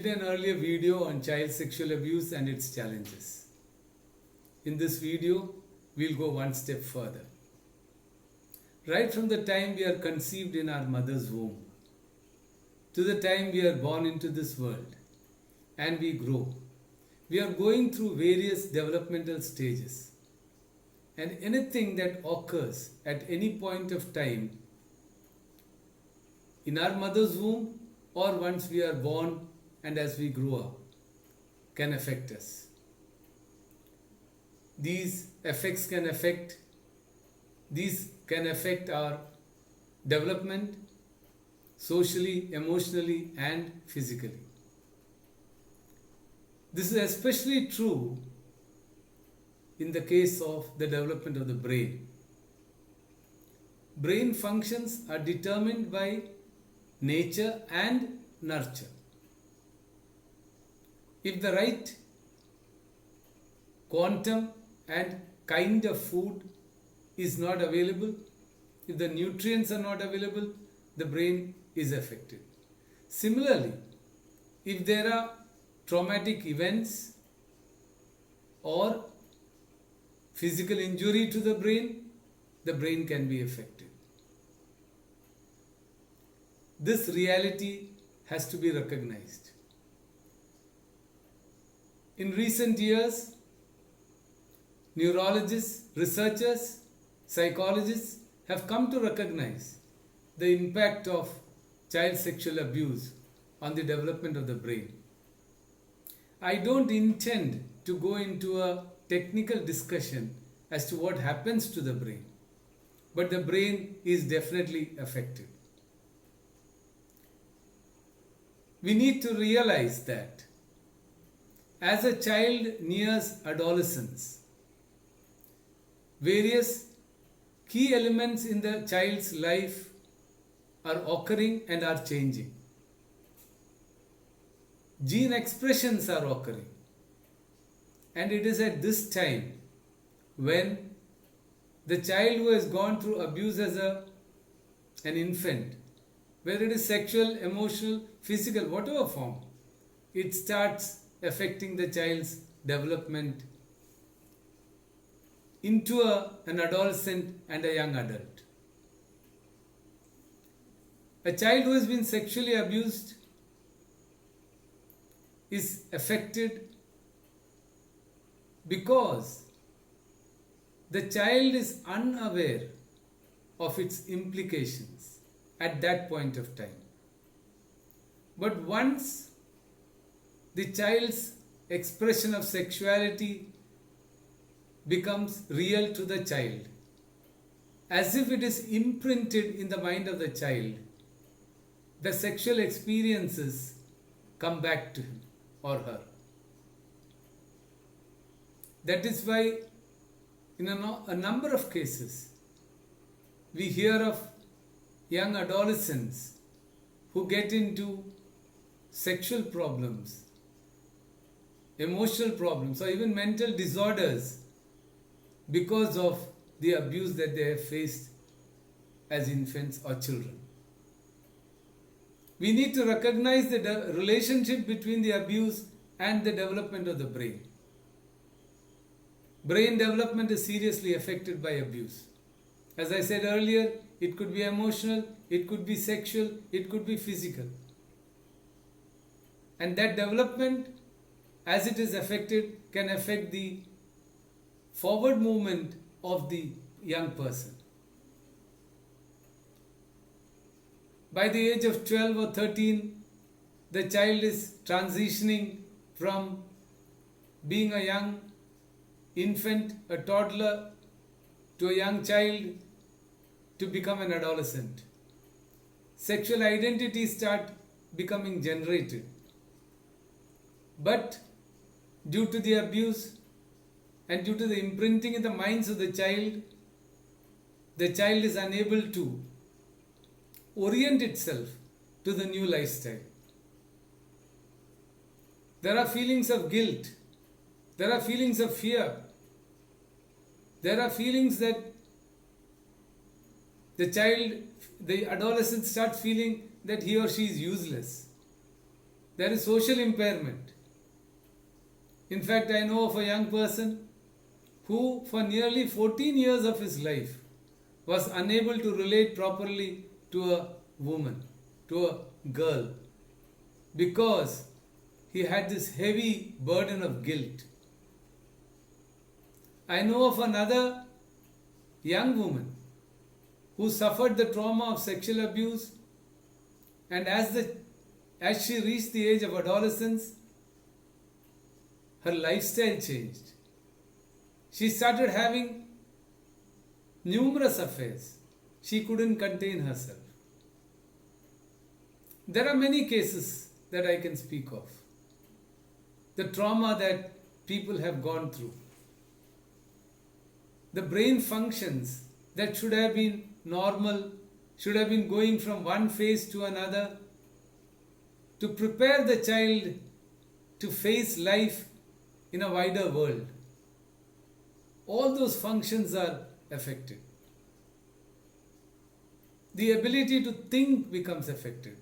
did an earlier video on child sexual abuse and its challenges. In this video, we'll go one step further. Right from the time we are conceived in our mother's womb to the time we are born into this world and we grow, we are going through various developmental stages. And anything that occurs at any point of time in our mother's womb or once we are born and as we grow up can affect us. These effects can affect our development socially, emotionally, and physically. This is especially true in the case of the development of the brain. Brain functions are determined by nature and nurture. If the right quantum and kind of food is not available, if the nutrients are not available, the brain is affected. Similarly, if there are traumatic events or physical injury to the brain can be affected. This reality has to be recognized. In recent years, neurologists, researchers, psychologists have come to recognize the impact of child sexual abuse on the development of the brain. I don't intend to go into a technical discussion as to what happens to the brain, but the brain is definitely affected. We need to realize that as a child nears adolescence, various key elements in the child's life are occurring and are changing. Gene expressions are occurring. And it is at this time when the child who has gone through abuse as an infant, whether it is sexual, emotional, physical, whatever form, it starts affecting the child's development into an adolescent and a young adult. A child who has been sexually abused is affected because the child is unaware of its implications at that point of time. But once the child's expression of sexuality becomes real to the child, as if it is imprinted in the mind of the child, the sexual experiences come back to him or her. That is why in a number of cases we hear of young adolescents who get into sexual problems, emotional problems, or even mental disorders because of the abuse that they have faced as infants or children. We need to recognize the relationship between the abuse and the development of the brain. Brain development is seriously affected by abuse. As I said earlier, it could be emotional, it could be sexual, it could be physical. And that development, as it is affected, can affect the forward movement of the young person. By the age of 12 or 13, the child is transitioning from being a young infant, a toddler, to a young child, to become an adolescent. Sexual identities start becoming generated. But due to the abuse and due to the imprinting in the minds of the child is unable to orient itself to the new lifestyle. There are feelings of guilt. There are feelings of fear. There are feelings that the adolescent starts feeling that he or she is useless. There is social impairment. In fact, I know of a young person who, for nearly 14 years of his life, was unable to relate properly to a woman, to a girl, because he had this heavy burden of guilt. I know of another young woman who suffered the trauma of sexual abuse, and as she reached the age of adolescence, her lifestyle changed. She started having numerous affairs. She couldn't contain herself. There are many cases that I can speak of. The trauma that people have gone through. The brain functions that should have been normal, should have been going from one phase to another, to prepare the child to face life in a wider world. All those functions are affected. The ability to think becomes affected.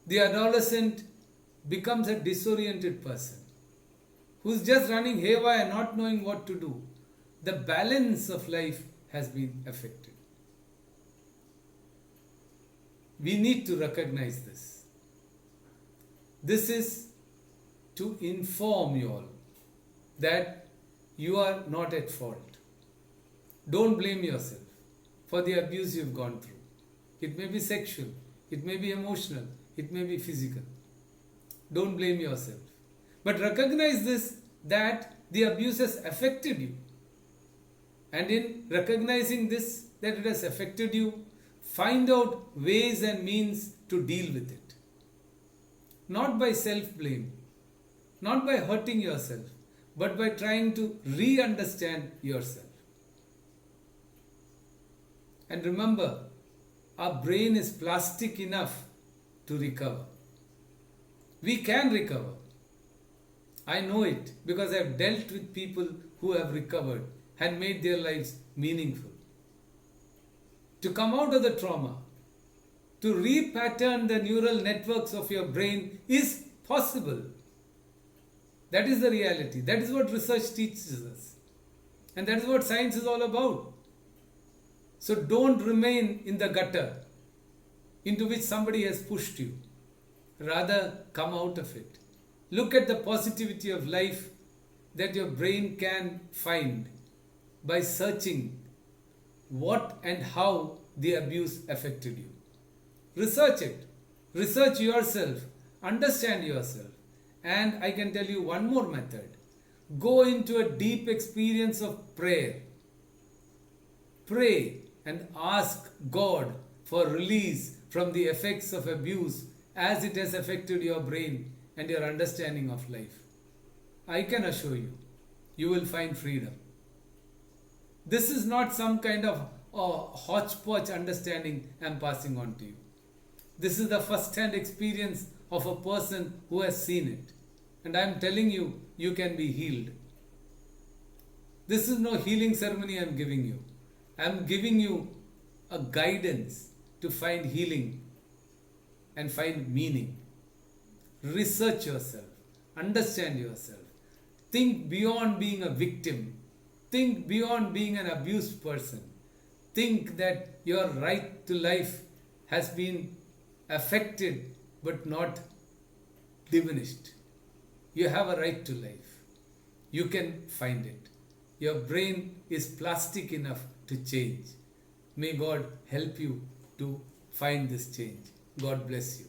The adolescent becomes a disoriented person who's just running haywire, not knowing what to do. The balance of life has been affected. We need to recognize this. This is to inform you all that you are not at fault. Don't blame yourself for the abuse you've gone through. It may be sexual, it may be emotional, it may be physical. Don't blame yourself. But recognize this, that the abuse has affected you. And in recognizing this, that it has affected you, find out ways and means to deal with it. Not by self-blame, not by hurting yourself, but by trying to re-understand yourself. And remember, our brain is plastic enough to recover. We can recover. I know it because I have dealt with people who have recovered and made their lives meaningful. To come out of the trauma, to repattern the neural networks of your brain is possible. That is the reality. That is what research teaches us. And that is what science is all about. So don't remain in the gutter into which somebody has pushed you. Rather, come out of it. Look at the positivity of life that your brain can find by searching what and how the abuse affected you. Research it. Research yourself. Understand yourself. And I can tell you one more method. Go into a deep experience of prayer. Pray and ask God for release from the effects of abuse as it has affected your brain and your understanding of life. I can assure you, you will find freedom. This is not some kind of hodgepodge understanding I am passing on to you. This is the first-hand experience of a person who has seen it. And I am telling you, you can be healed. This is no healing ceremony I am giving you. I am giving you a guidance to find healing and find meaning. Research yourself. Understand yourself. Think beyond being a victim. Think beyond being an abused person. Think that your right to life has been affected but not diminished. You have a right to life. You can find it. Your brain is plastic enough to change. May God help you to find this change. God bless you.